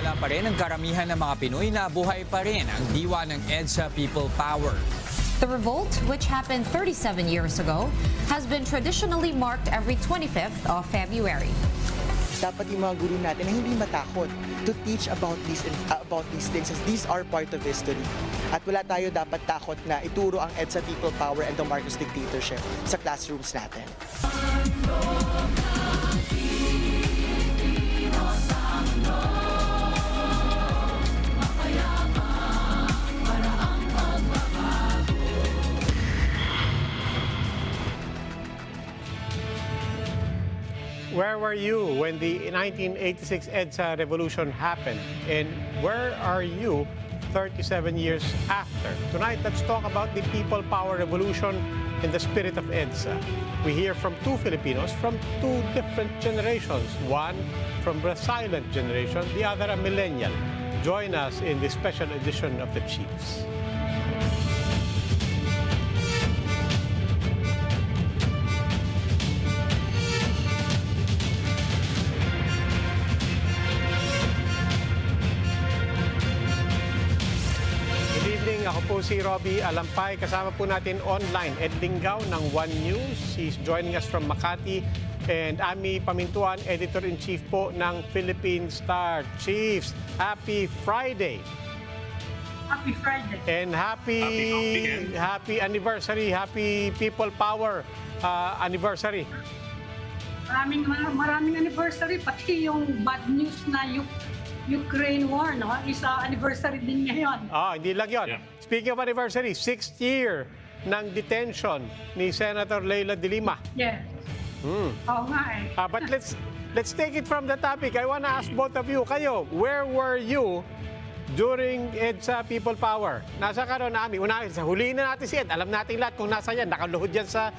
naniniwala pa rin ang karamihan ng mga Pinoy na buhay pa rin ang diwa ng EDSA People Power. The revolt, which happened 37 years ago, has been traditionally marked every 25th of February. Dapat yung mga guru natin na hindi matakot to teach about these things as these are part of history. At wala tayo dapat takot na ituro ang EDSA People Power and the Marcos dictatorship sa classrooms natin. Where were you when the 1986 EDSA revolution happened? And where are you 37 years after? Tonight, let's talk about the People Power Revolution in the spirit of EDSA. We hear from two Filipinos from two different generations. One from the silent generation, the other a millennial. Join us in this special edition of the Chiefs. Ako po si Robbie Alampay. Kasama po natin online Ed Lingaw ng One News. He's joining us from Makati. And Ami Pamintuan, Editor-in-Chief po ng Philippine Star. Chiefs, happy Friday. Happy Friday. And happy anniversary, happy People Power anniversary. Maraming anniversary, pati yung bad news na Ukraine war, no? Isa anniversary din ngayon. Hindi lang yun. Yeah. Speaking of anniversary, 6th year ng detention ni Senator Leila de Lima. Yes. Oo nga eh. But let's take it from the topic. I want to ask both of you, kayo, where were you during EDSA People Power? Nasa ka ron, Ami? Huliin na natin si Ed. Alam natin lahat kung nasa yan. Nakaluhod yan sa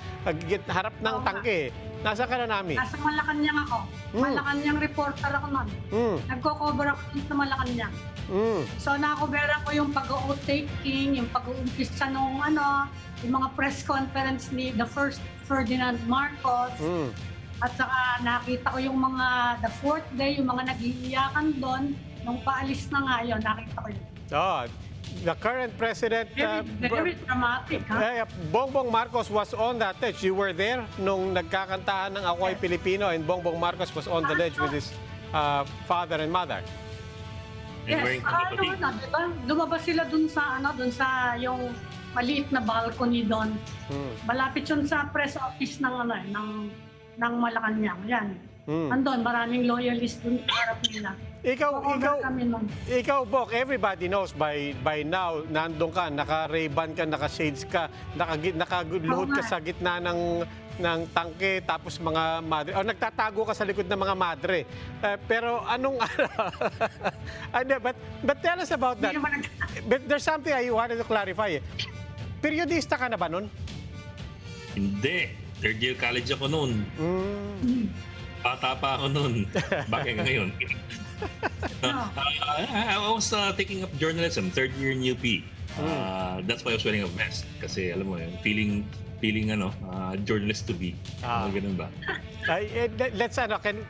harap ng tangke. Nasa ka ron, Ami? Nasa Malacanang ako. Malacanang reporter ako nun. Nagko-cover ako sa Malacanang. So nakoberan ko yung pag-o-taking, yung pag-uumpisa nung yung mga press conference ni the first Ferdinand Marcos. At saka nakita ko yung mga the fourth day, yung mga nag-iiyakan doon. Nung paalis na nga yun, nakita ko yun. The current president, very dramatic, ha? Bongbong Marcos was on that ledge. You were there nung nagkakantahan ng Ako ay Pilipino and Bongbong Marcos was on the ledge with his father and mother. Yes, diba? Lumabas sila dun sa yung maliit na balcony doon. Malapit yun sa press office ng Malacanang. Yan. Andun, maraming loyalist dun sa harap nila. Ikaw, Bok, everybody knows by now, nandun ka, naka-Ray-Ban ka, naka-shades ka, nakaluhod ka sa gitna ng tangke, tapos mga madre, o nagtatago ka sa likod ng mga madre. Pero anong, but tell us about that. But there's something I wanted to clarify. Periodista ka na ba nun? Hindi. Third year college ako nun. Bata pa ako nun. Bakit ngayon? I was taking up journalism, third year in UP. That's why I was wearing a vest. Kasi alam mo yun, feeling journalist to be. Ganun ba? Let's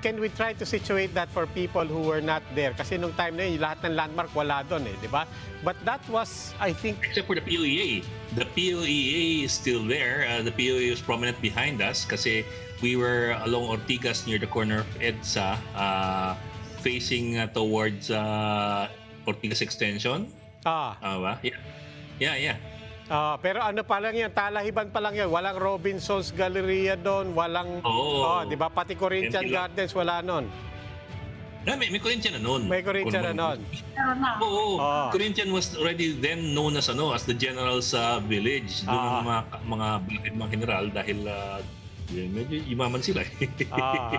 can we try to situate that for people who were not there? Kasi nung time na yun, lahat ng landmark wala doon di ba? But that was, I think... Except for the POEA. The POEA is still there. The POEA was prominent behind us kasi we were along Ortigas near the corner of EDSA, facing towards Ortigas Extension. Ba? Yeah. Pero ano pa lang yan, Talahiban pa lang yan. Walang Robinson's Galleria doon, walang, di ba, pati Corinthian Gardens, wala nun. May Corinthian na nun. May Corinthian na nun. Corinthian was already then known as the General's Village. Doon ang mga general dahil medyo imaman sila.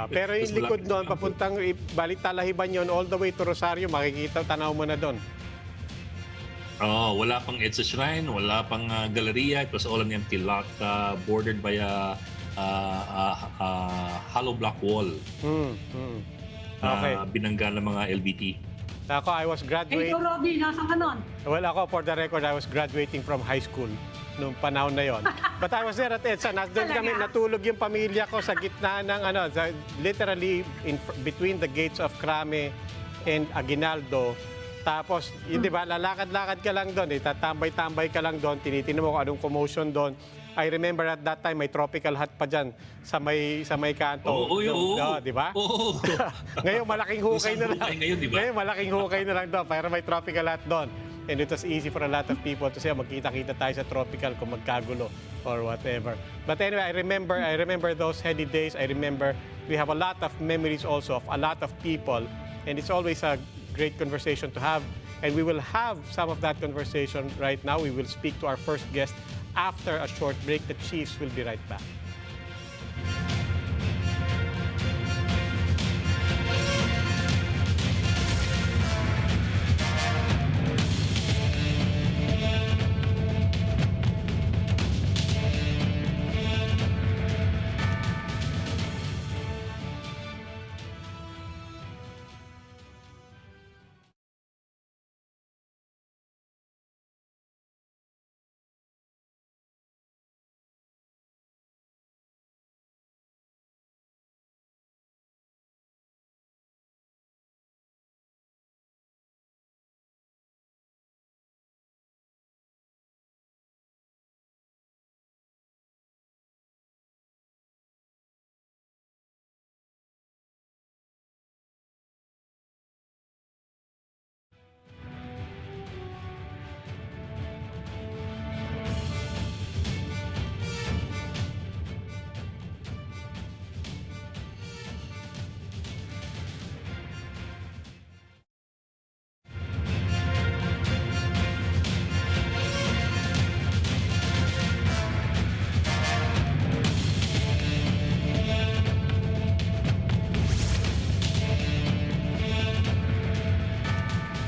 Pero yung likod doon, papuntang balik Talahiban yun, all the way to Rosario, makikita, tanaw mo na doon. Wala pang EDSA Shrine, wala pang Galleria. It was all an empty lot bordered by a hollow block wall. Okay. Binangga ng mga LBT. Ako, I was graduating. Ikaw, Robbie, nasan ka nun? Well, ako, for the record, I was graduating from high school noong panahon na yon. But I was there at EDSA. Doon kami, natulog yung pamilya ko sa gitna ng, literally between the gates of Krame and Aguinaldo. Tapos, di ba, lalakad-lakad ka lang doon, tatambay-tambay ka lang doon, tinitingnan mo kung anong commotion doon. I remember at that time, may tropical hut pa dyan sa may kanto. Oo, Di ba? Oo. Ngayon, malaking hukay na lang. Ngayon, di ba? Ngayon, malaking hukay na lang doon, pero may tropical hut doon. And it was easy for a lot of people to say, magkita-kita tayo sa tropical kung magkagulo or whatever. But anyway, I remember those heady days. I remember we have a lot of memories also of a lot of people. And it's always a great conversation to have. And we will have some of that conversation right now. We will speak to our first guest after a short break. The Chiefs will be right back.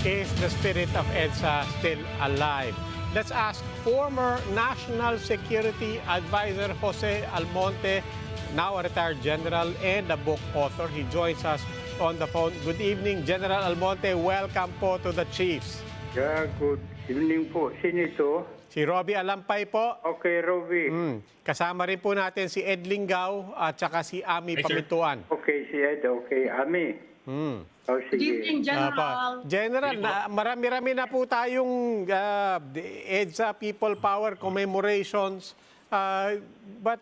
Is the spirit of EDSA still alive? Let's ask former National Security Advisor Jose Almonte, now a retired general and a book author. He joins us on the phone. Good evening, General Almonte. Welcome po to the Chiefs. Yeah, good evening po. Sino ito? Si Robbie Alampay po. Okay, Robbie. Kasama rin po natin si Ed Linggaw at saka si Ami Hi, sir. Pamintuan. Okay, si Ed. Okay, Ami. Oh, Good sige. evening, General. General, marami-rami na po tayong EDSA People Power commemorations. But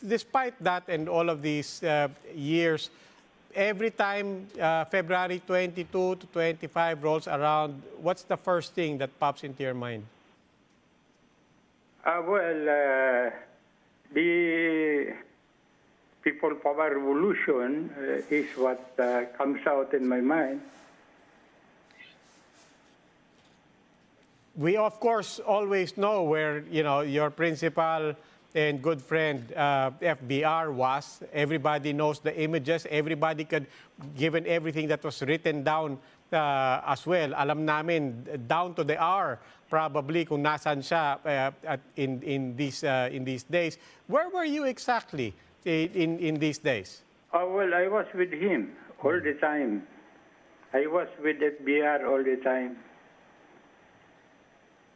despite that and all of these years, every time February 22 to 25 rolls around, what's the first thing that pops into your mind? The People Power Revolution is what comes out in my mind. We, of course, always know where, your principal and good friend FBR was. Everybody knows the images. Everybody could, given everything that was written down as well, alam namin down to the hour probably kung nasan siya in these days. Where were you exactly in these days? Well, I was with him all the time. I was with FBR all the time.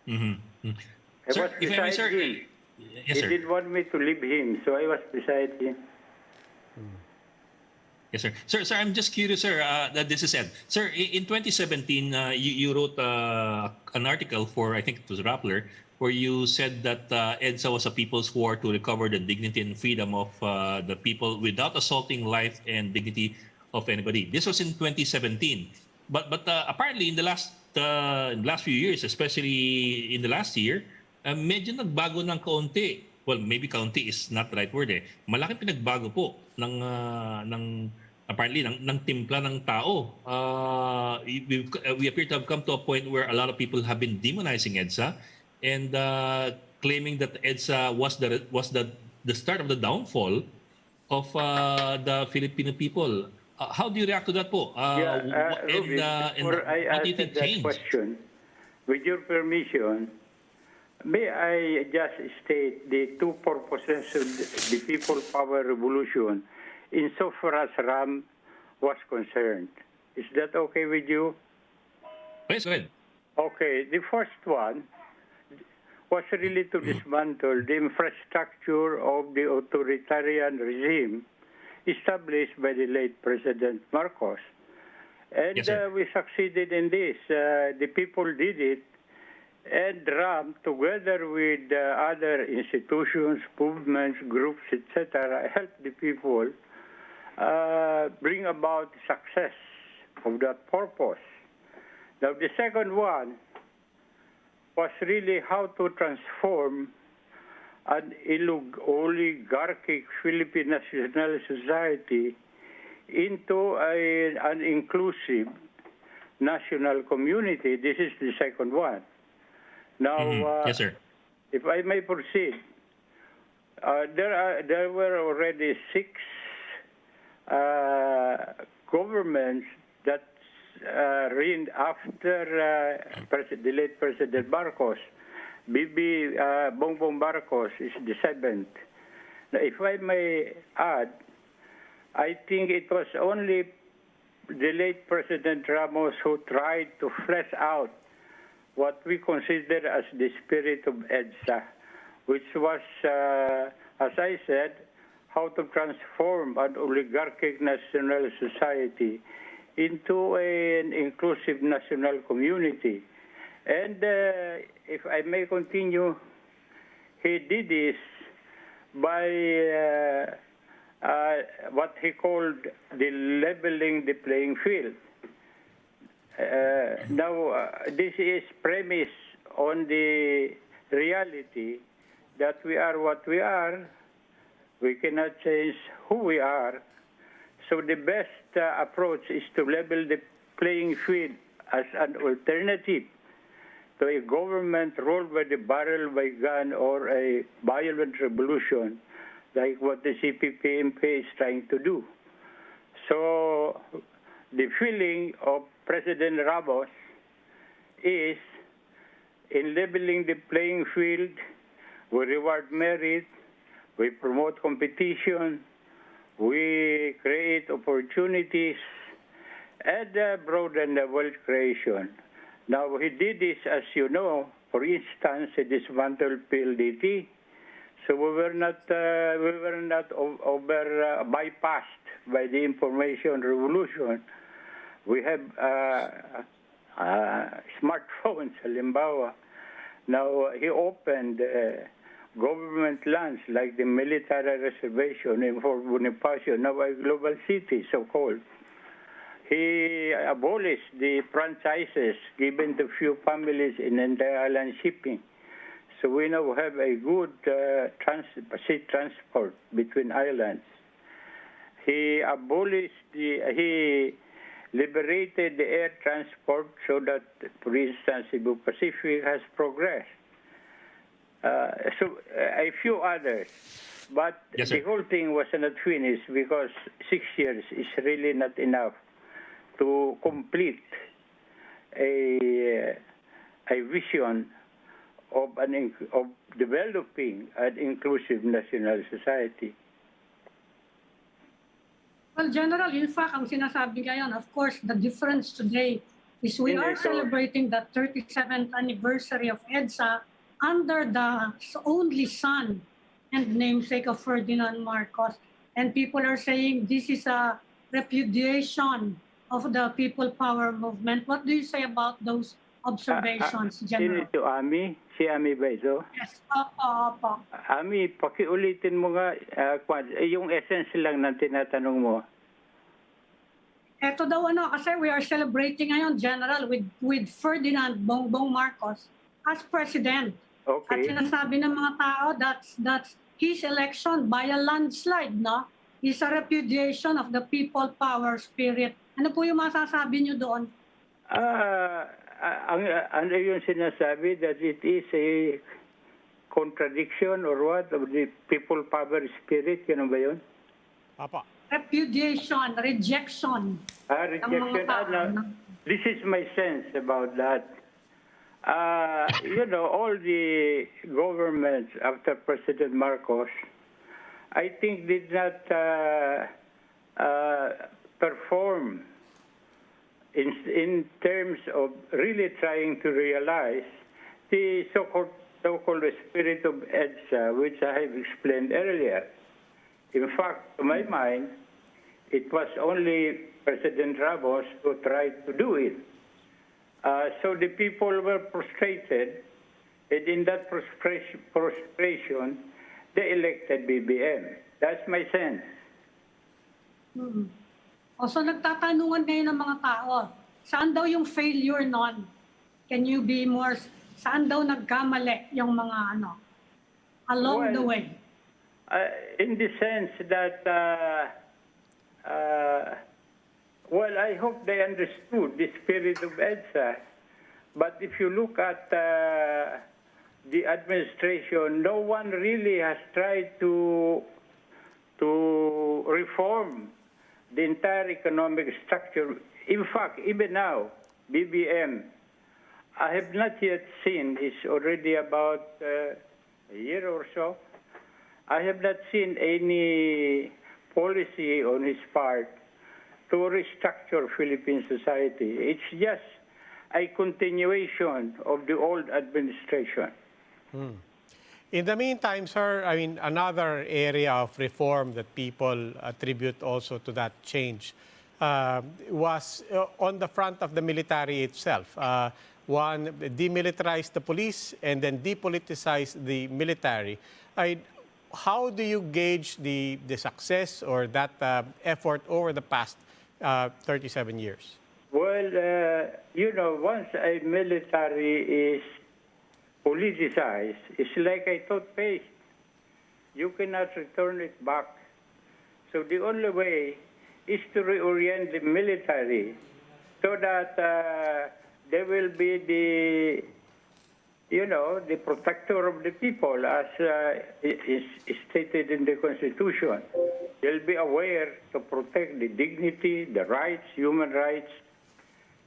I Sir, was if I may, beside sir. him. Yes, He sir. didn't want me to leave him, so I was beside him. Yes, sir. Sir, I'm just curious, sir, that this is Ed. Sir, in 2017, you wrote an article for, I think it was Rappler, where you said that EDSA was a people's war to recover the dignity and freedom of the people without assaulting life and dignity of anybody. This was in 2017. But apparently in the last few years, especially in the last year, medyo nagbago ng kaunti. Well, maybe kaunti is not the right word eh. Malaking pinagbago po ng apparently ng timpla ng tao. We appear to have come to a point where a lot of people have been demonizing EDSA and claiming that EDSA was the start of the downfall of the Filipino people. How do you react to that po? Ruby, before I what do you answer think that changed? question, with your permission, may I just state the two purposes of the People Power Revolution insofar as RAM was concerned. Is that okay with you? Yes, go ahead. Okay, the first one was really to dismantle the infrastructure of the authoritarian regime established by the late President Marcos. And Yes, sir. we succeeded in this. The people did it. And RAM, together with other institutions, movements, groups, etc., helped the people bring about success of that purpose. Now, the second one was really how to transform an oligarchic Philippine national society into an inclusive national community. This is the second one. Now, Yes, sir. if I may proceed, there were already 6 governments that reigned after the late President Marcos. Bibi Bongbong Marcos is the 7th. Now, if I may add, I think it was only the late President Ramos who tried to flesh out what we consider as the spirit of EDSA, which was, as I said, how to transform an oligarchic national society into an inclusive national community. And if I may continue, he did this by what he called the leveling the playing field. Now, this is premised on the reality that we are what we are. We cannot change who we are. So the best approach is to level the playing field as an alternative to a government ruled by the barrel, by gun, or a violent revolution like what the CPP-MP is trying to do. So the feeling of President Ramos is in leveling the playing field, we reward merit, we promote competition, we create opportunities, and broaden the wealth creation. Now, he did this, as you know, for instance, he dismantled PLDT. So we were not bypassed by the information revolution. We have smartphones, halimbawa. Now, he opened government lands like the military reservation in Fort Bonifacio, now a global city, so-called. He abolished the franchises given to few families in inter-island shipping. So we now have a good sea transport between islands. He he liberated the air transport so that, for instance, Cebu Pacific has progressed. So a few others. But Yes, the sir. whole thing was not finished because 6 years is really not enough to complete a vision of developing an inclusive national society. Well, General, in fact, ang sinasabi ngayon, of course, the difference today is we are celebrating the 37th anniversary of EDSA under the only son and namesake of Ferdinand Marcos. And people are saying this is a repudiation of the people power movement. What do you say about those observations, General? Sino ito, Ami? Si Ami ba ito? Yes, opo. Ami, pakiulitin mo nga yung essence lang ng tinatanong mo. Ito daw kasi we are celebrating ngayon, General, with Ferdinand Bongbong Marcos as president. At Okay. sinasabi ng mga tao that's his election by a landslide, no? Is a repudiation of the people power spirit. Ano po yung masasabi niyo doon? Ano yung sinasabi that it is a contradiction or what of the people power spirit? Ganun ba yun? Papa. Repudiation, rejection. Rejection. This is my sense about that. All the governments after President Marcos, I think did not perform in terms of really trying to realize the so-called spirit of EDSA, which I have explained earlier. In fact, to my mind, it was only President Ramos who tried to do it. So the people were frustrated, and in that frustration, they elected BBM. That's my sense. So nagtatanungan ngayon ng mga tao, saan daw yung failure nun? Can you be more, saan daw nagkamali yung mga along the way? In the sense that, well, I hope they understood the spirit of EDSA. But if you look at the administration, no one really has tried to reform the entire economic structure. In fact, even now, BBM, I have not yet seen, it's already about a year or so, I have not seen any policy on his part to restructure Philippine society. It's just a continuation of the old administration. In the meantime, sir, I mean, another area of reform that people attribute also to that change was on the front of the military itself. One, demilitarized the police and then depoliticized the military. How do you gauge the success or that effort over the past 37 years? Well, once a military is politicized, it's like a toothpaste. You cannot return it back. So the only way is to reorient the military so that they will be the protector of the people, as is stated in the Constitution. They'll be aware to protect the dignity, the rights, human rights,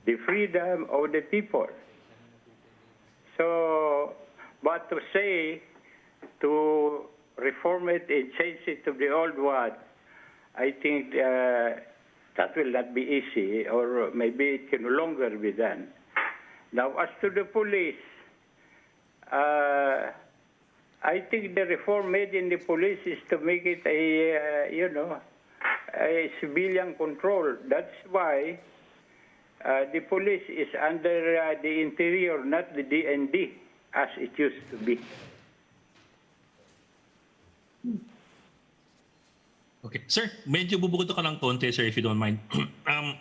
the freedom of the people. So, but to say, to reform it and change it to the old one, I think that will not be easy, or maybe it can no longer be done. Now, as to the police, I think the reform made in the police is to make it a civilian control. That's why the police is under the interior, not the DND, as it used to be. Okay. Sir, medyo bubukuto ka ng konti, sir, if you don't mind. I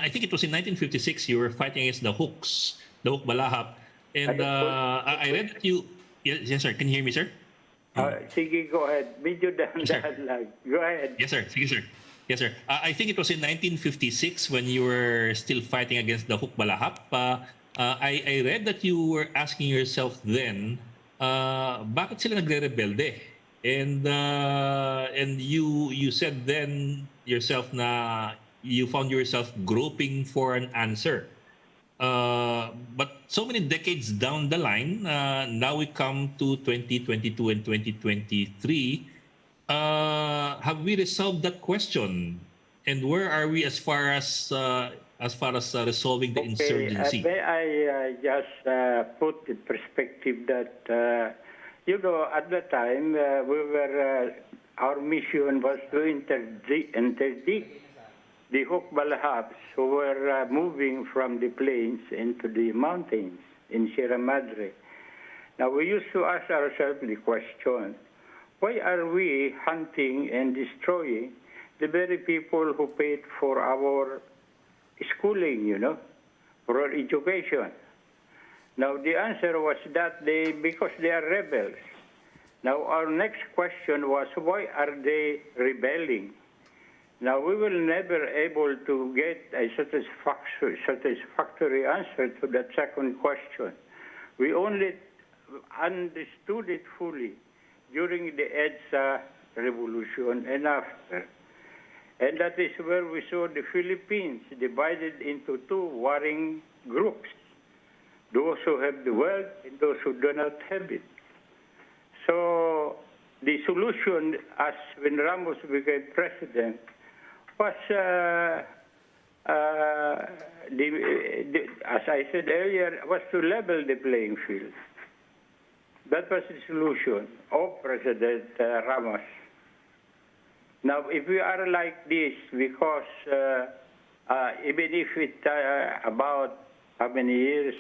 think it was in 1956, you were fighting against the Hooks, the Hook Balahap. And I read that you... Yes, sir. Can you hear me, sir? Sige, go ahead. Medyo dahan-dahan lang. Go ahead. Yes, sir. Sige, sir. Yes, sir. I think it was in 1956 when you were still fighting against the Hook Balahap. I read that you were asking yourself then, bakit sila nagre-rebelde? And you said then yourself na you found yourself groping for an answer. But so many decades down the line, now we come to 2022 and 2023. Have we resolved that question? And where are we as far as resolving the insurgency? May I just put in perspective that at the time our mission was to interdict the Hook Balahaps who were moving from the plains into the mountains in Sierra Madre. Now, we used to ask ourselves the question, why are we hunting and destroying the very people who paid for our schooling, for our education? Now, the answer was that because they are rebels. Now, our next question was, why are they rebelling? Now, we will never able to get a satisfactory answer to that second question. We only understood it fully during the EDSA revolution and after. And that is where we saw the Philippines divided into two warring groups, those who have the wealth and those who do not have it. So the solution, as when Ramos became president, was, as I said earlier, was to level the playing field. That was the solution of President Ramos. Now, if we are like this, because even if it about how many years,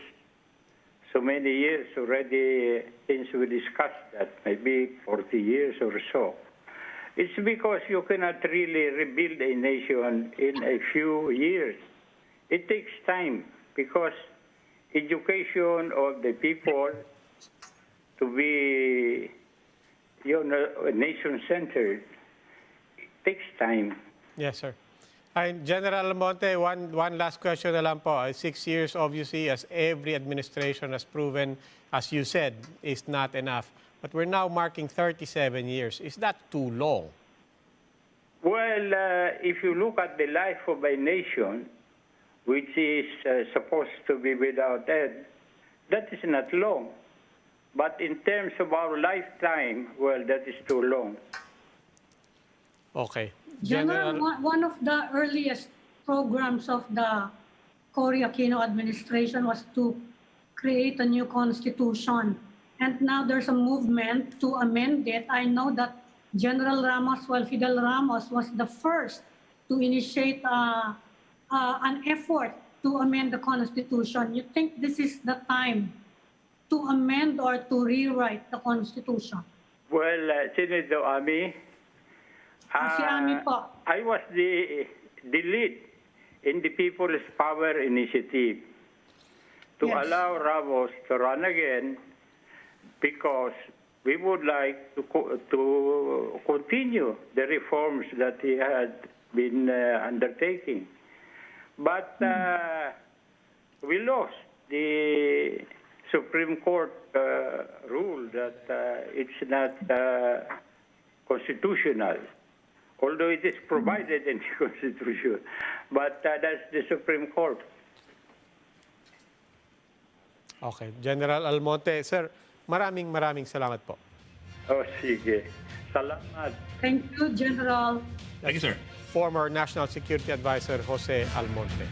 so many years already since we discussed that, maybe 40 years or so, it's because you cannot really rebuild a nation in a few years. It takes time because education of the people to be, nation-centered takes time. Yes, sir. General Almonte, one last question na lang po. 6 years, obviously, as every administration has proven, as you said, is not enough. But we're now marking 37 years. Is that too long? Well, if you look at the life of a nation, which is supposed to be without end, that is not long. But in terms of our lifetime, well, that is too long. Okay. General, one of the earliest programs of the Cory Aquino administration was to create a new constitution. And now there's a movement to amend it. I know that General Ramos, Fidel Ramos was the first to initiate an effort to amend the constitution. You think this is the time to amend or to rewrite the constitution? Well, Senator Ami, Si Ami po. I was the lead in the People's Power Initiative to Yes. allow Ramos to run again because we would like to continue the reforms that he had been undertaking. But we lost. The Supreme Court ruled that it's not constitutional, although it is provided in the Constitution. But that's the Supreme Court. Okay. General Almonte, sir, maraming salamat po. Oh, sige. Salamat. Thank you, General. Thank you, sir. Former National Security Advisor Jose Almonte.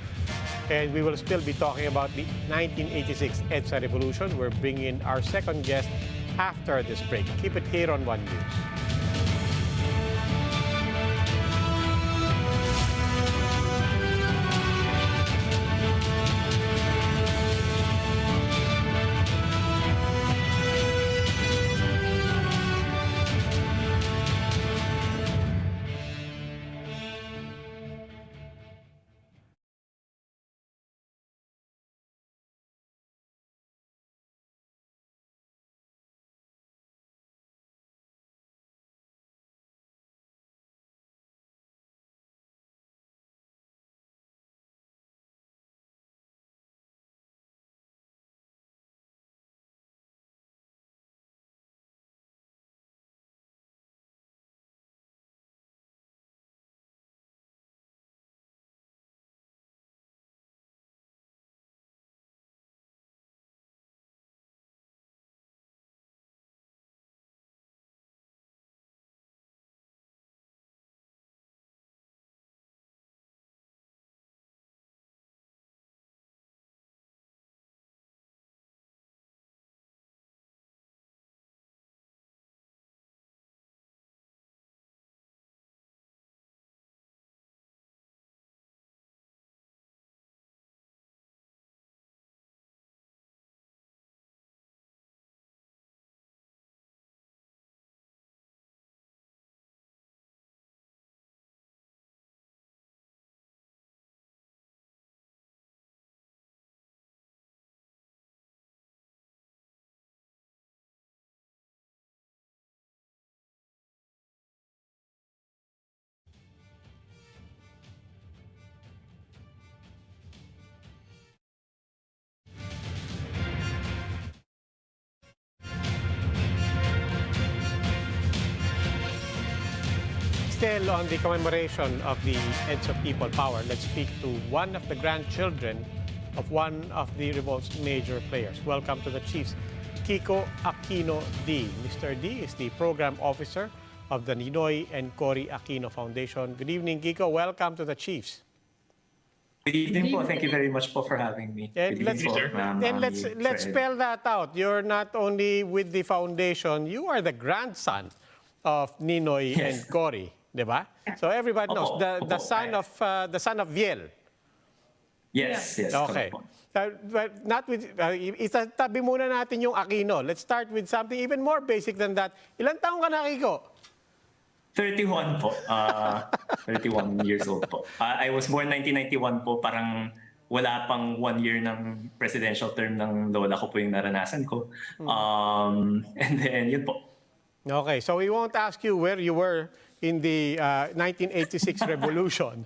And we will still be talking about the 1986 EDSA revolution. We're bringing in our second guest after this break. Keep it here on One News. Still on the commemoration of the EDSA People Power, let's speak to one of the grandchildren of one of the revolt's major players. Welcome to the Chiefs, Kiko Aquino D. Mr. D is the program officer of the Ninoy and Cory Aquino Foundation. Good evening, Kiko. Welcome to the Chiefs. Good evening po. Thank you very much po for having me. And Good evening po, ma'am, let's Fred. spell that out. You're not only with the foundation, you are the grandson of Ninoy and Cory. di ba? So everybody knows Opo, the opo. the son of Viel. Yes, yes. Okay. correct po. But not with, itatabi muna natin yung Aquino. Let's start with something even more basic than that. Ilan taong ka na, Kiko? 31 po. 31 years old po. I was born 1991 po. Parang wala pang 1 year ng presidential term ng lola ko po yung naranasan ko. And then, yun po. Okay, so we won't ask you where you were in the 1986 revolution.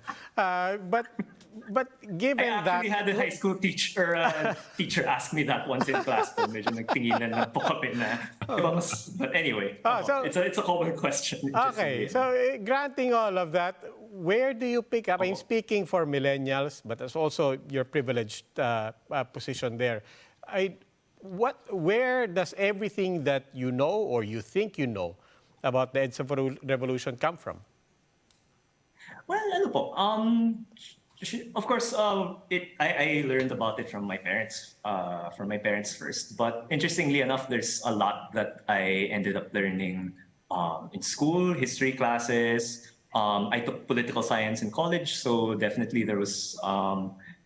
But given I that... actually had a high school teacher ask me that once in class po. Medyo nagtinginan na po kami na. But anyway, so- it's a common question. Okay, so granting all of that, where do you pick up? I'm speaking for millennials, but as also your privileged position there. Where does everything that you know or you think you know about the EDSA revolution come from? Well, ano po, of course, I learned about it from my parents first. But interestingly enough, there's a lot that I ended up learning in school, history classes. I took political science in college, so definitely there was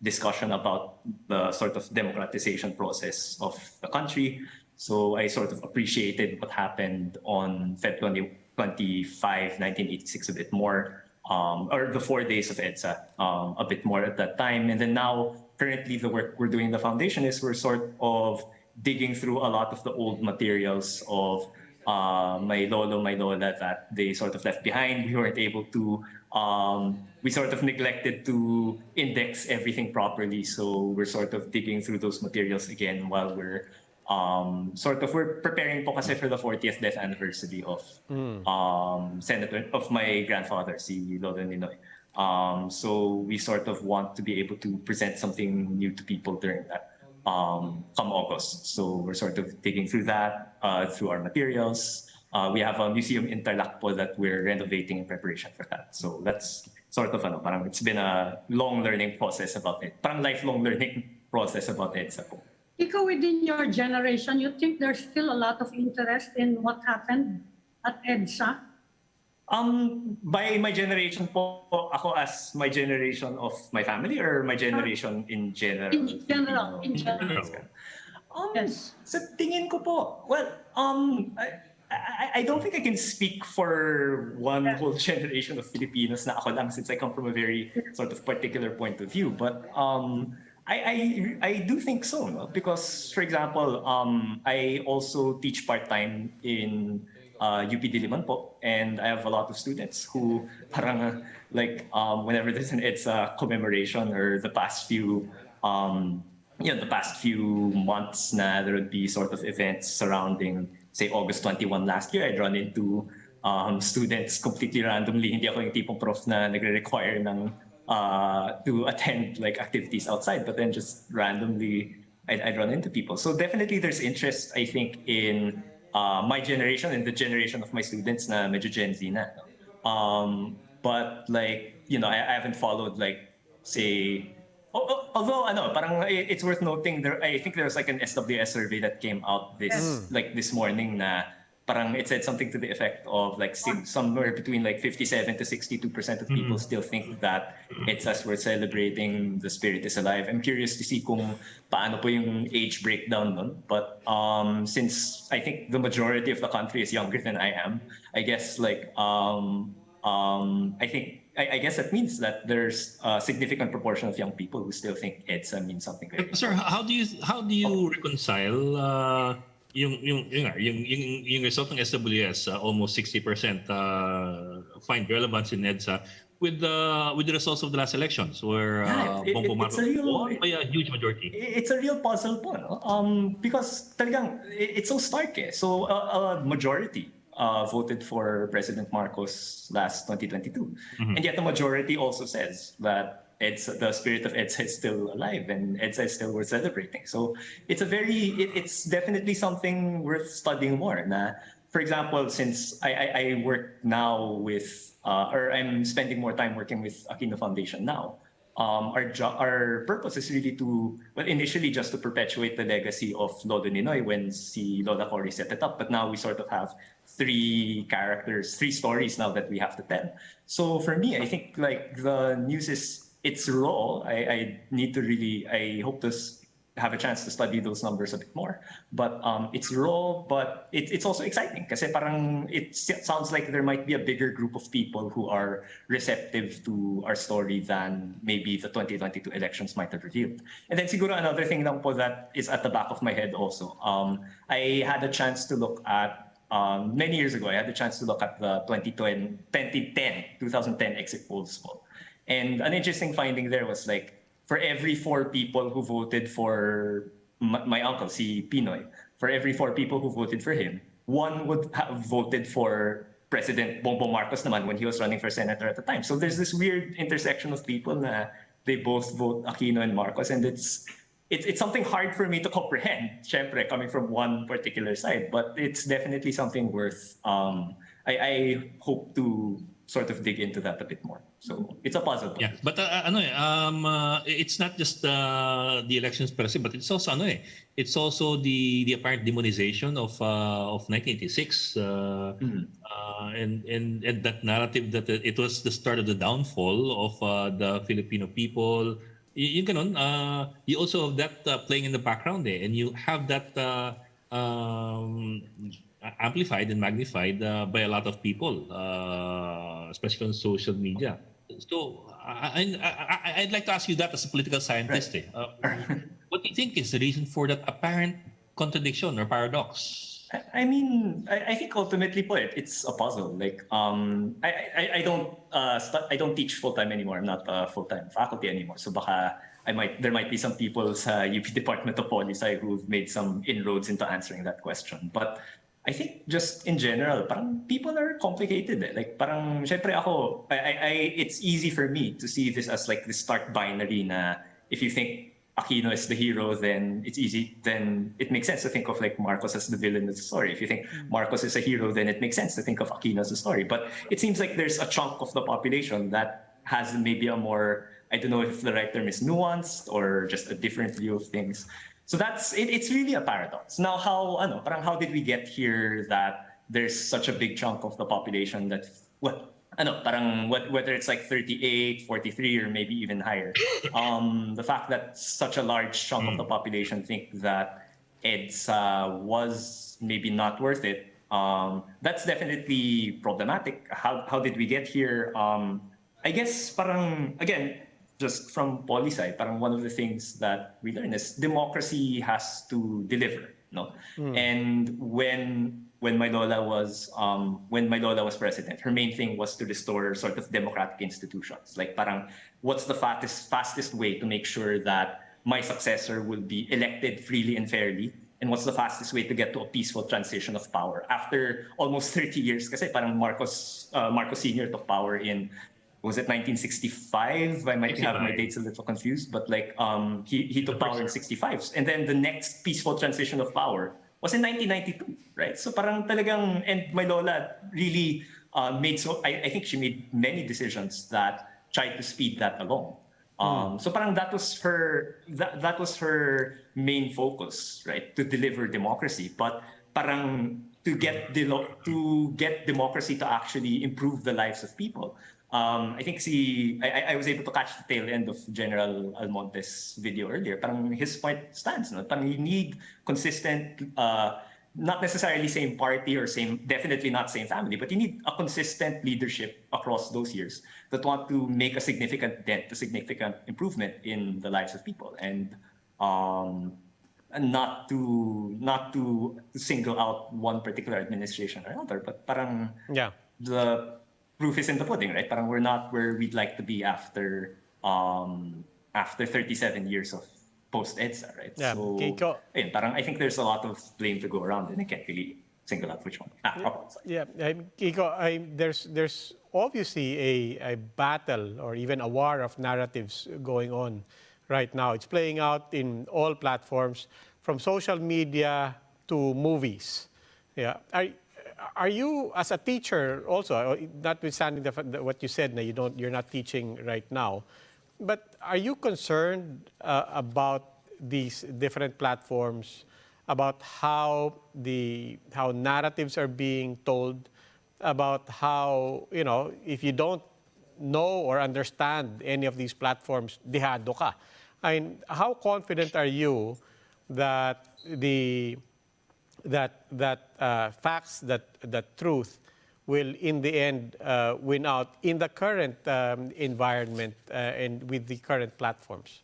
discussion about the sort of democratization process of the country. So I sort of appreciated what happened on Feb 25, 1986 a bit more. Or the 4 days of EDSA a bit more at that time. And then now, currently, the work we're doing in the foundation is we're sort of digging through a lot of the old materials of my lolo, my lola that they sort of left behind. We weren't able to, we sort of neglected to index everything properly. So we're sort of digging through those materials again while we're we're preparing po kasi for the 40th death anniversary of my grandfather, si Lolo Ninoy. So we sort of want to be able to present something new to people during that come August. So we're sort of digging through that through our materials. We have a museum in Tarlac po that we're renovating in preparation for that. So that's sort of parang it's been a long learning process about it. Parang lifelong learning process about EDSA po. Ikaw, within your generation, you think there's still a lot of interest in what happened at EDSA? By my generation po, ako as my generation of my family or my generation in general? In general. Yes. Sa tingin ko po, well, I don't think I can speak for one whole generation of Filipinos na ako lang since I come from a very sort of particular point of view. But I do think so, no? Because, for example, I also teach part-time in UP Diliman po, and I have a lot of students who parang whenever there's an EDSA commemoration or the past few months na there would be sort of events surrounding, say, August 21 last year, I'd run into students completely randomly. Hindi ako yung tipong prof na nagre-require ng to attend activities outside, but then just randomly I'd run into people. So definitely there's interest, I think, in my generation and the generation of my students na medyo Gen Z na. But I haven't followed say, although parang it's worth noting I think there's an SWS survey that came out this morning na parang it said something to the effect of somewhere between 57 to 62% of people still think that it's as we're celebrating the spirit is alive. I'm curious to see kung paano po yung age breakdown nun. But since I think the majority of the country is younger than I am, I guess I guess that means that there's a significant proportion of young people who still think EDSA means something very Sir, how do you reconcile yung result ng SWS, almost 60% find relevance in EDSA with the results of the last elections where Bongbong Marcos won by a huge majority? It's a real puzzle po, no? Because talagang it's so stark eh. So a majority voted for President Marcos last 2022. And yet the majority also says that the spirit of EDSA is still alive and EDSA is still worth celebrating. So it's it's definitely something worth studying more. Na, for example, since I work now with, or I'm spending more time working with Aquino Foundation now, our purpose is really to, well, initially just to perpetuate the legacy of Lolo Ninoy when si Lola Cory set it up. But now we sort of have three characters, three stories now that we have to tell. So for me, I think like the news it's raw. I need to really, I hope to have a chance to study those numbers a bit more. But it's raw, but it's also exciting kasi parang it sounds like there might be a bigger group of people who are receptive to our story than maybe the 2022 elections might have revealed. And then siguro another thing lang po that is at the back of my head also. I had a chance to look at many years ago, I had the chance to look at the 2010 exit polls poll. And an interesting finding there was like, for every 4 people who voted for my uncle, si Pinoy, for every 4 people who voted for him, 1 would have voted for President Bongbong Marcos naman when he was running for senator at the time. So there's this weird intersection of people na they both vote Aquino and Marcos, and it's something hard for me to comprehend, syempre, coming from one particular side, but it's definitely something worth, I hope to sort of dig into that a bit more. So it's a puzzle. Yeah, but it's not just the elections per se, but it's also it's also the apparent demonization of 1986 and that narrative that it was the start of the downfall of the Filipino people. You ganun, you also have that playing in the background there, and you have that amplified and magnified by a lot of people, especially on social media. So I'd like to ask you that as a political scientist. Right. What do you think is the reason for that apparent contradiction or paradox? I mean, I think ultimately put it's a puzzle. Like, I don't teach full time anymore. I'm not a full time faculty anymore. So baka there might be some people sa UP Department of Policy who've made some inroads into answering that question. But I think just in general, parang people are complicated. Like parang syempre ako, it's easy for me to see this as like the stark binary na if you think Aquino is the hero, then it's easy. Then it makes sense to think of like Marcos as the villain of the story. If you think Marcos is a hero, then it makes sense to think of Aquino as a story. But it seems like there's a chunk of the population that has maybe a more, I don't know if the right term is nuanced or just a different view of things. So that's it. It's really a paradox. Now, how did we get here that there's such a big chunk of the population that whether it's like 38, 43, or maybe even higher. The fact that such a large chunk of the population think that EDSA was maybe not worth it, that's definitely problematic. How did we get here? I guess parang, again, just from Poly side, parang one of the things that we learn is democracy has to deliver, no? And when my Lola was president, her main thing was to restore sort of democratic institutions. Like parang, what's the fastest way to make sure that my successor will be elected freely and fairly? And what's the fastest way to get to a peaceful transition of power after almost 30 years? Kasi parang Marcos Sr. took power in, was it 1965? I might have my dates a little confused, but like he took power in 65. And then the next peaceful transition of power was in 1992, right? So parang talagang, and my Lola really I think she made many decisions that tried to speed that along. So parang that was her main focus, right? To deliver democracy, but parang to get democracy to actually improve the lives of people. I think I was able to catch the tail end of General Almonte's video earlier. Parang his point stands, no? Parang you need consistent, not necessarily same party or definitely not same family, but you need a consistent leadership across those years that want to make a significant dent, a significant improvement in the lives of people, and not to single out one particular administration or another, but parang the proof is in the pudding, right? Parang we're not where we'd like to be after 37 years of post-EDSA, right? Yeah. So, ayun, parang I think there's a lot of blame to go around, and I can't really single out which one. Yeah, Kiko, there's obviously a battle or even a war of narratives going on right now. It's playing out in all platforms, from social media to movies. Yeah. Are you, as a teacher also, notwithstanding what you said, you're not teaching right now, But are you concerned about these different platforms, about how narratives are being told, about how, if you don't know or understand any of these platforms, dihado ka? I mean, how confident are you that facts, that truth will in the end win out in the current environment and with the current platforms?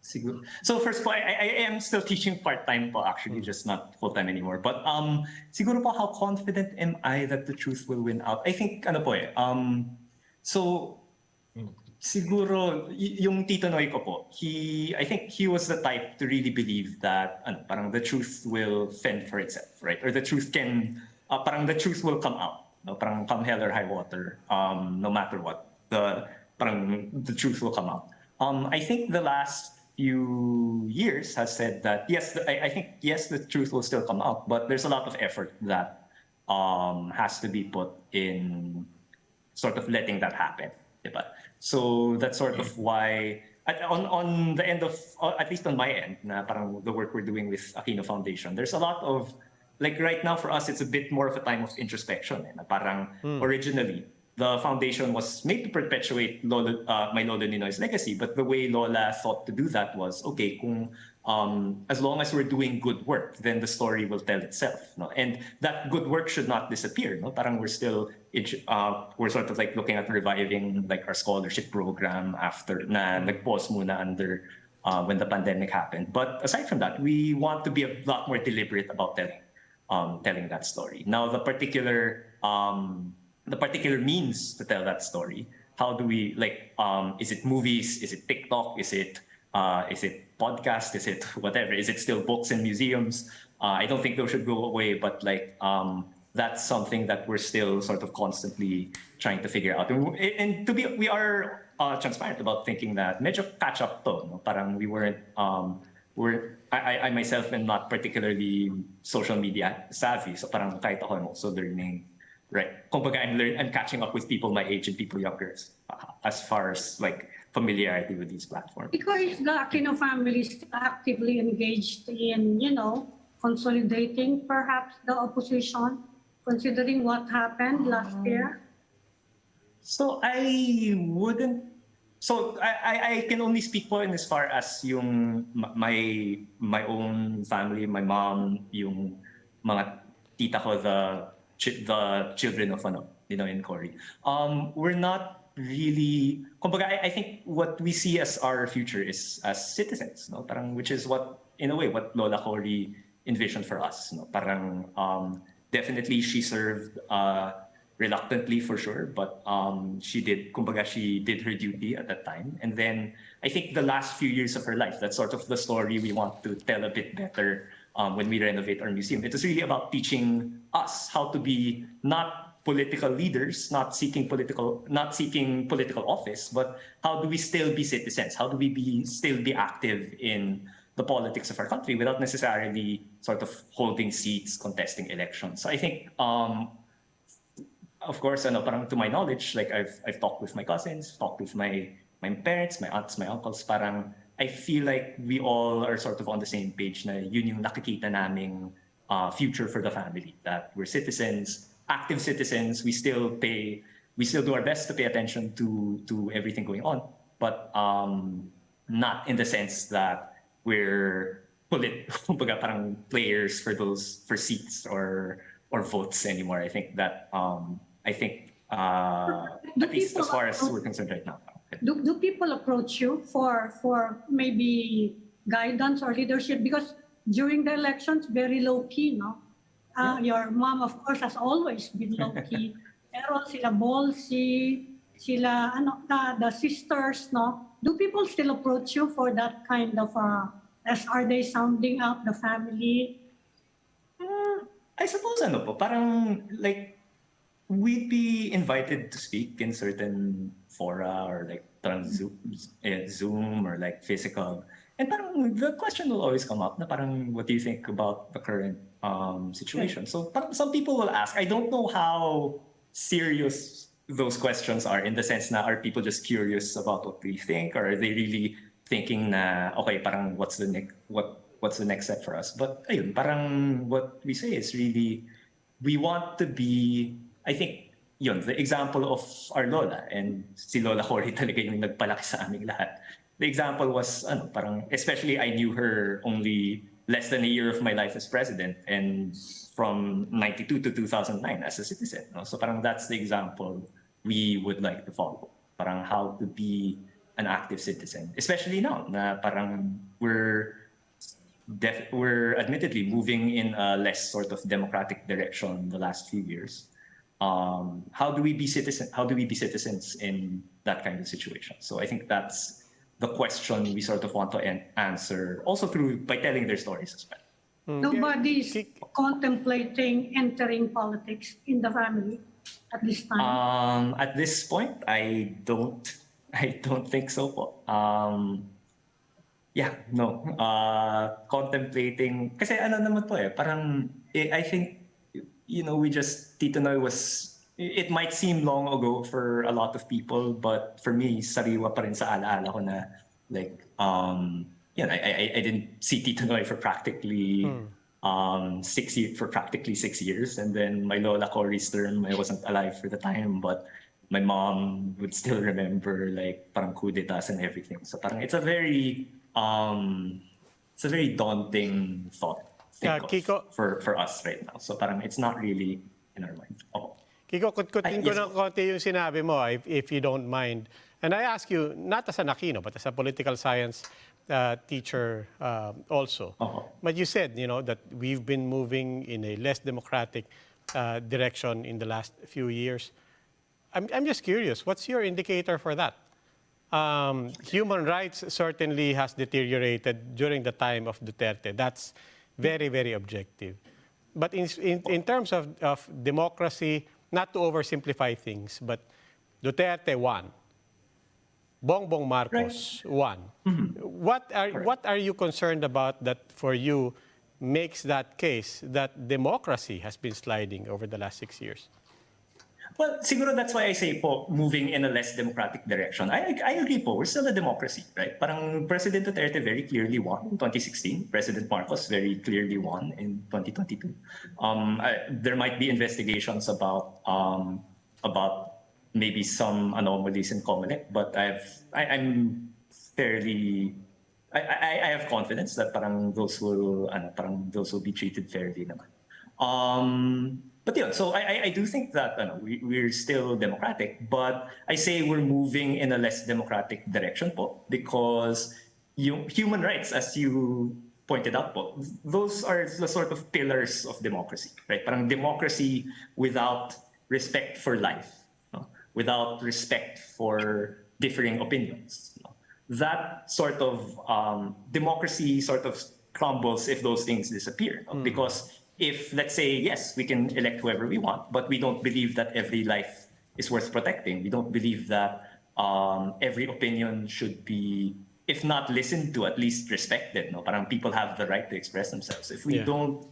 Siguro. So first po, I am still teaching part-time po actually, just not full-time anymore. But siguro po, how confident am I that the truth will win out? I think, so siguro, yung Tito Noy ko po, I think he was the type to really believe that parang the truth will fend for itself, right? Or the truth parang the truth will come out. No? Parang come hell or high water, no matter what, the truth will come out. I think the last few years has said that yes, I think yes, the truth will still come out, but there's a lot of effort that has to be put in sort of letting that happen. Diba? So that's sort of why on the end of, at least on my end, na parang the work we're doing with Aquino Foundation, there's a lot of, like right now for us, it's a bit more of a time of introspection. Na parang originally, the foundation was made to perpetuate my Lolo Ninoy's legacy, but the way Lola thought to do that was, okay, kung as long as we're doing good work, then the story will tell itself. No? And that good work should not disappear. No? Parang we're still, we're sort of like looking at reviving like our scholarship program after na nag-pause muna under when the pandemic happened. But aside from that, we want to be a lot more deliberate about telling that story. Now, the particular means to tell that story, how do we is it movies, is it TikTok, is it podcast, is it whatever, is it still books and museums? I don't think those should go away, but that's something that we're still sort of constantly trying to figure out. And we are transparent about thinking that medyo catch up to, no? Parang we weren't I myself am not particularly social media savvy, so parang kahit ako I'm also learning. Right. Kumbaga, I'm catching up with people my age and people younger as far as like familiarity with these platforms. Because the Aquino family is actively engaged in, consolidating perhaps the opposition, considering what happened last year. So I wouldn't. So I can only speak po in as far as yung my own family, my mom, yung mga tita ko, the children of in Cory. We're not really, kumbaga, I think what we see as our future is as citizens, no? Parang, which is what, in a way, what Lola Cory envisioned for us. No? Parang, definitely she served reluctantly for sure, but she did her duty at that time. And then I think the last few years of her life, that's sort of the story we want to tell a bit better when we renovate our museum. It is really about teaching us how to be not political leaders, not seeking political office, but how do we still be citizens? How do we still be active in the politics of our country without necessarily sort of holding seats, contesting elections? So I think, of course, parang to my knowledge, like I've talked with my cousins, talked with my parents, my aunts, my uncles, parang I feel like we all are sort of on the same page na yun yung nakikita naming future for the family, that we're citizens, active citizens, we still do our best to pay attention to everything going on, but not in the sense that we're kumbaga parang players for seats or votes anymore. I think that at least as far as we're concerned right now. Do people approach you for maybe guidance or leadership? Because during the elections, very low key, no? Your mom, of course, has always been low key. Pero sila Bolsi, sila the sisters, no? Do people still approach you for that kind of are they sounding out the family? I suppose parang like we'd be invited to speak in certain fora or like Zoom or like physical. And parang the question will always come up na parang, what do you think about the current situation? So parang some people will ask. I don't know how serious those questions are, in the sense na are people just curious about what we think, or are they really thinking na okay, parang what's the next step for us? But ayun, parang what we say is really we want to be, I think yun, the example of our lola, and si Lola Cory talaga yung nagpalaki sa aming lahat. The example was parang especially I knew her only less than a year of my life as president, and from 92 to 2009 as a citizen. No? So parang that's the example we would like to follow. Parang how to be an active citizen, especially now na parang we're admittedly moving in a less sort of democratic direction the last few years. How do we be citizens in that kind of situation? So I think that's the question we sort of want to answer, also by telling their stories as well. Nobody's contemplating entering politics in the family at this time. At this point, I don't think so po. Yeah, no. Contemplating, kasi ano naman po parang I think we just, Tito Noy it might seem long ago for a lot of people, but for me, sariwa pa rin sa alaala ko na like, I didn't see Tito Noy for practically 6 years, and then my Lola Cory's term, I wasn't alive for the time, but my mom would still remember like parang coup d'etats and everything. So parang it's a very daunting thought. Kiko, for us right now. So parang it's not really in our mind. Oh. Kiko, kutkutin ko Yes, ng konti yung sinabi mo, if you don't mind. And I ask you, not as an Aquino, but as a political science teacher also. But you said, that we've been moving in a less democratic direction in the last few years. I'm just curious, what's your indicator for that? Human rights certainly has deteriorated during the time of Duterte. That's very, very objective. But in terms of democracy, not to oversimplify things, but Duterte won. Bongbong Marcos won. What are you concerned about that for you makes that case that democracy has been sliding over the last 6 years? Well, siguro that's why I say po, moving in a less democratic direction. I agree po, we're still a democracy, right? Parang President Duterte very clearly won in 2016. President Marcos very clearly won in 2022. There might be investigations about maybe some anomalies in COMELEC, but I have confidence that parang those will be treated fairly naman. But yeah, so I do think that we're still democratic, but I say we're moving in a less democratic direction po, because human rights, as you pointed out po, those are the sort of pillars of democracy, right? Parang democracy without respect for life, without respect for differing opinions. That sort of democracy sort of crumbles if those things disappear, because if, let's say, yes, we can elect whoever we want, but we don't believe that every life is worth protecting. We don't believe that every opinion should be, if not listened to, at least respected. Parang people have the right to express themselves. If we don't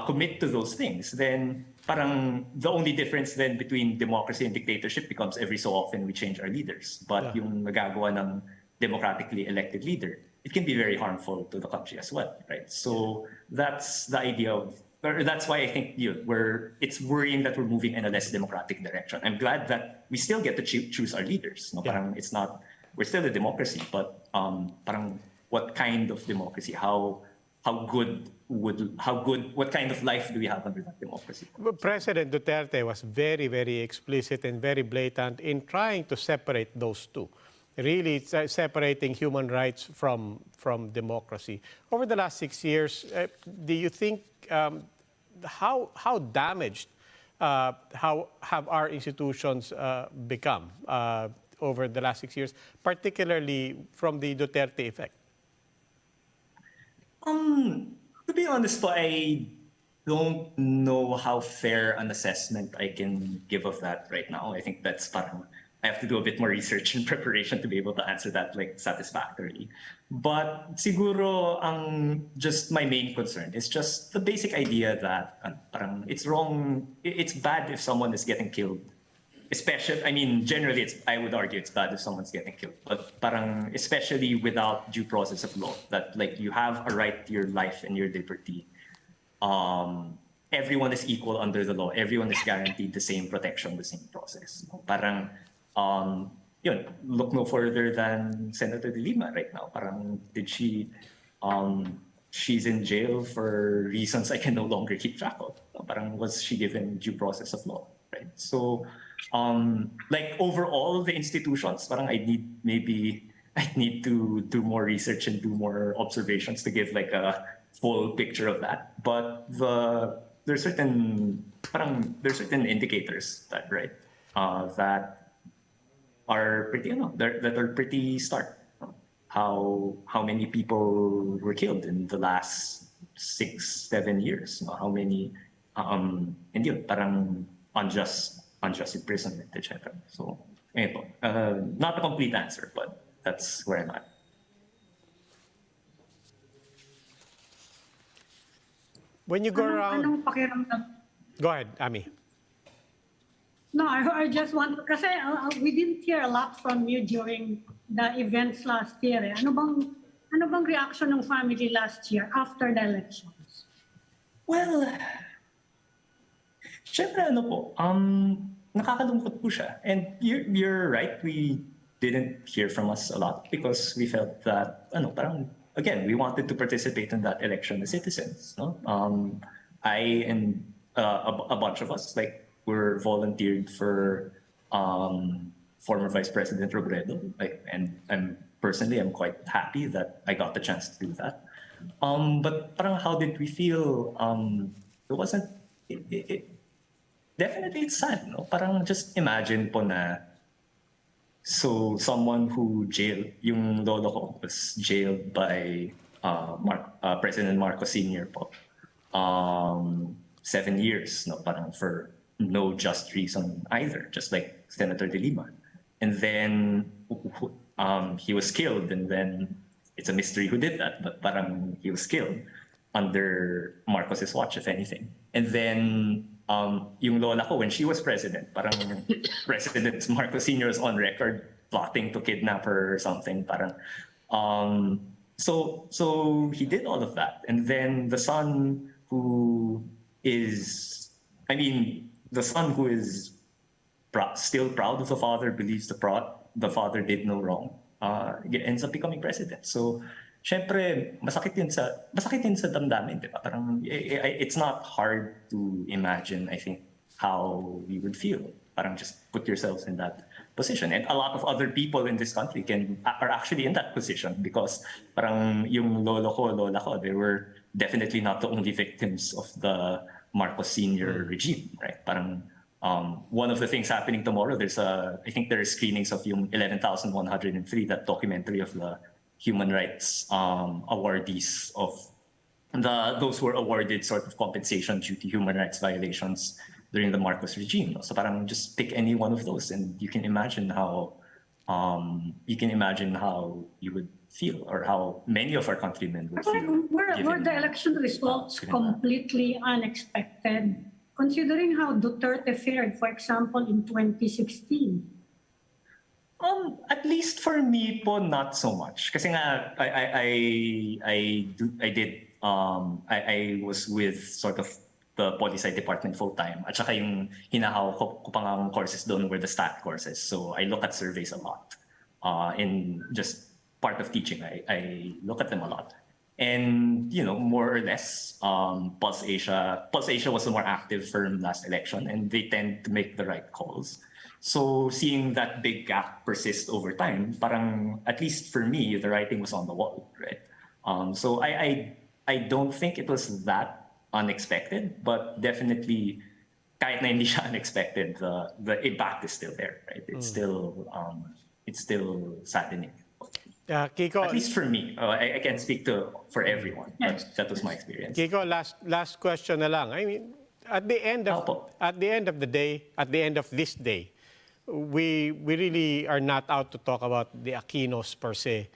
commit to those things, then parang the only difference then between democracy and dictatorship becomes every so often we change our leaders. But yung nagagawa ng democratically elected leader, it can be very harmful to the country as well, right? So that's the idea of, that's why I think it's worrying that we're moving in a less democratic direction. I'm glad that we still get to choose our leaders. Parang it's not, we're still a democracy, but parang what kind of democracy? What kind of life do we have under that democracy? President Duterte was very, very explicit and very blatant in trying to separate those two. Really separating human rights from democracy. Over the last 6 years, do you think how damaged how have our institutions become over the last 6 years, particularly from the Duterte effect? To be honest, I don't know how fair an assessment I can give of that right now. I think that's parang I have to do a bit more research and preparation to be able to answer that satisfactorily. But siguro just my main concern is just the basic idea that parang it's wrong, it's bad if someone is getting killed especially, I mean, generally, I would argue it's bad if someone's getting killed, but parang especially without due process of law, that like you have a right to your life and your liberty. Everyone is equal under the law. Everyone is guaranteed the same protection, the same process. Parang, yun, look no further than Senator De Lima right now. Parang, she's in jail for reasons I can no longer keep track of. Parang, was she given due process of law, right? So, like overall the institutions, parang I need to do more research and do more observations to give like a full picture of that. But there's certain indicators that that are pretty that are pretty stark. How many people were killed in the last 6-7 years? How many and yun, parang unjust imprisonment, etc. So not a complete answer, but that's where I'm at. When you go around... Anong pakiramdam? Go ahead, Ami. No, I just want, kasi we didn't hear a lot from you during the events last year. Ano bang reaction ng family last year after the elections? Well, syempre nakakalungkot po siya. And you're right, we didn't hear from us a lot because we felt that, parang, again, we wanted to participate in that election as citizens. No? I and a bunch of us, were volunteered for former Vice President Robredo. And I'm quite happy that I got the chance to do that. But parang how did we feel? It wasn't... Definitely it's sad, no? Parang just imagine po na so someone who yung lolo ko was jailed by President Marcos Sr. po. 7 years, no? Parang for no just reason either, just like Senator De Lima. And then he was killed, and then it's a mystery who did that, but parang he was killed under Marcos's watch, if anything. And then yung lola ko, when she was president, parang President Marcos Sr. was on record plotting to kidnap her or something. Parang, so he did all of that. And then the son who is still proud of the father, believes the father did no wrong, ends up becoming president. So, syempre, masakit yun sa damdamin, di ba? Parang, it's not hard to imagine, I think, how we would feel. Parang just put yourselves in that position. And a lot of other people in this country are actually in that position because parang yung lola ko, they were definitely not the only victims of the Marcos Sr. regime, right? Parang one of the things happening tomorrow, I think there are screenings of yung 11,103, that documentary of the human rights awardees of those who were awarded sort of compensation due to human rights violations during the Marcos regime. So parang just pick any one of those, and you can imagine how you would feel, or how many of our countrymen would feel. Were the election results completely unexpected, considering how Duterte fared, for example, in 2016? At least for me po, not so much. Kasi nga, I was with sort of the Poli-Sci department full-time. At saka yung hinahawak ko pang ang courses doon were the stat courses. So I look at surveys a lot. In just part of teaching, I look at them a lot. And, more or less, Pulse Asia was the more active firm last election, and they tend to make the right calls. So seeing that big gap persist over time, parang, at least for me, the writing was on the wall, right? So I don't think it was that unexpected, but definitely, kahit na hindi siya unexpected, the impact is still there, right? It's still saddening. Kiko, at least for me, I can't speak for everyone, but that was my experience. Kiko, last question na lang. I mean, at the end of the day, at the end of this day, we really are not out to talk about the Aquinos per se,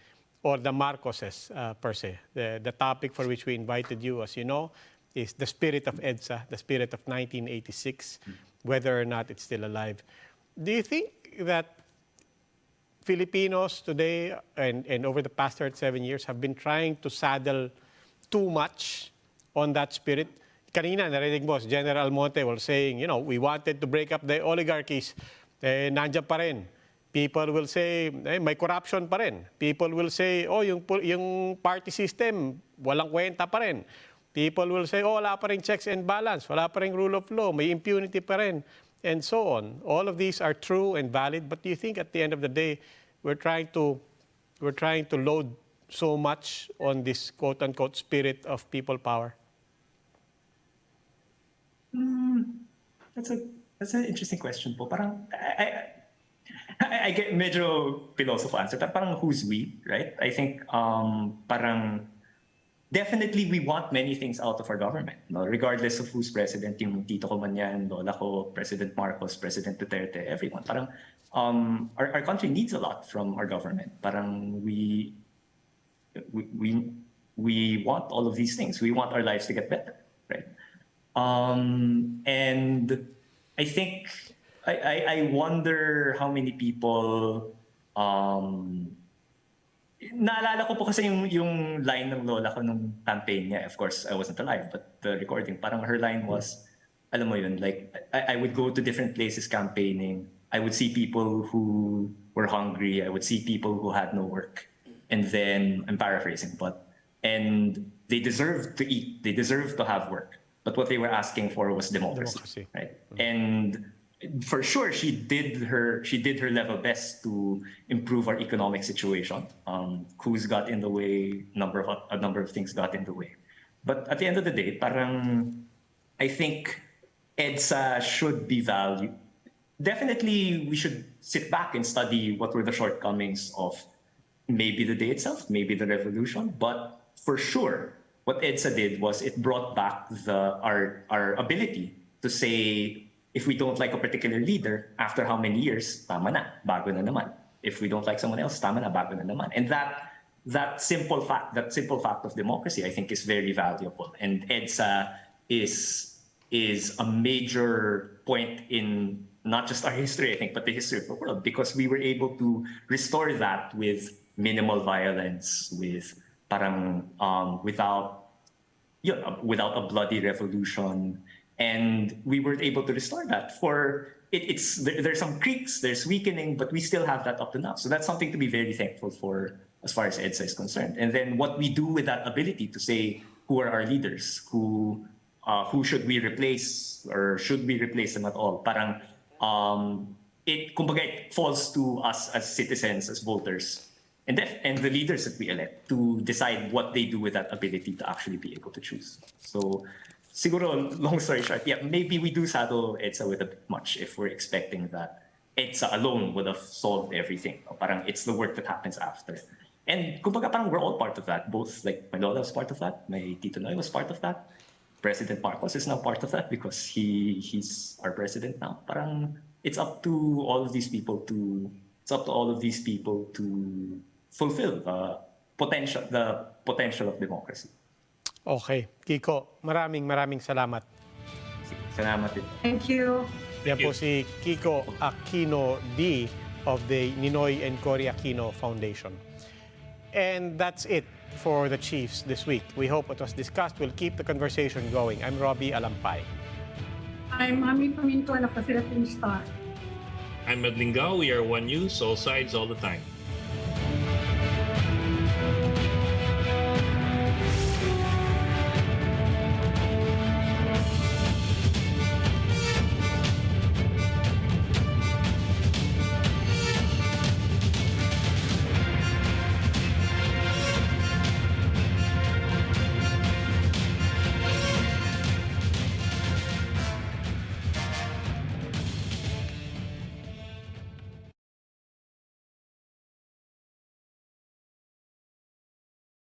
or the Marcoses per se. The topic for which we invited you, as you know, is the spirit of EDSA, the spirit of 1986, whether or not it's still alive. do you think that Filipinos today and over the past 37 years have been trying to saddle too much on that spirit? Kanina, narinig mo, General Almonte was saying, you know, we wanted to break up the oligarchies. Nandiyan pa rin. People will say, may corruption pa rin. People will say, oh, yung party system, walang kwenta pa rin. People will say, oh, wala pa rin checks and balance, wala pa rin rule of law, may impunity pa rin, and so on. All of these are true and valid, but do you think at the end of the day, we're trying to load so much on this quote-unquote spirit of people power? That's an interesting question po. Parang I get medyo philosophical answer. Parang who's we, right? I think parang definitely we want many things out of our government, no? Regardless of who's president, yung tito ko man yan, lola ko, President Marcos, President Duterte, everyone. Parang our country needs a lot from our government. Parang we want all of these things. We want our lives to get better, right? And I think I wonder how many people naalala ko po kasi yung line ng lola ko nung campaign niya. Of course, I wasn't alive, but the recording, parang her line was, alam mo yun, like, I would go to different places campaigning. I would see people who were hungry. I would see people who had no work. And then, I'm paraphrasing, and they deserved to eat. They deserved to have work. But what they were asking for was democracy. Right? And for sure, she did her level best to improve our economic situation. Coups got in the way, a number of things got in the way. But at the end of the day, parang I think EDSA should be valued. Definitely, we should sit back and study what were the shortcomings of maybe the day itself, maybe the revolution. But for sure, what EDSA did was it brought back our ability to say, if we don't like a particular leader, after how many years, tama na, bago na naman. If we don't like someone else, tama na, bago na naman. And that simple fact of democracy, I think, is very valuable. And EDSA is a major point in not just our history, I think, but the history of the world, because we were able to restore that with minimal violence, with parang without a bloody revolution. And we were able to restore that. There's some creaks, there's weakening, but we still have that up to now. So that's something to be very thankful for as far as EDSA is concerned. And then what we do with that ability to say who are our leaders, who should we replace, or should we replace them at all? Parang kumbaga it falls to us as citizens, as voters, and the leaders that we elect to decide what they do with that ability to actually be able to choose. So siguro, long story short, yeah, maybe we do saddle EDSA with a bit much if we're expecting that EDSA alone would have solved everything. Parang it's the work that happens after. And kumbaga parang we're all part of that. Both, like, my lola was part of that, my Tito Noy was part of that. President Marcos is now part of that because he's our president now. Parang it's up to all of these people to fulfill the potential of democracy. Okay. Kiko, maraming salamat. Salamat din. Thank you. Yan po si Kiko Aquino D of the Ninoy and Cory Aquino Foundation. And that's it for the Chiefs this week. We hope what was discussed will keep the conversation going. I'm Robbie Alampay. I'm Ami Pamintuan of the Philippine Star. I'm Madlingao. We are One News, all sides, all the time.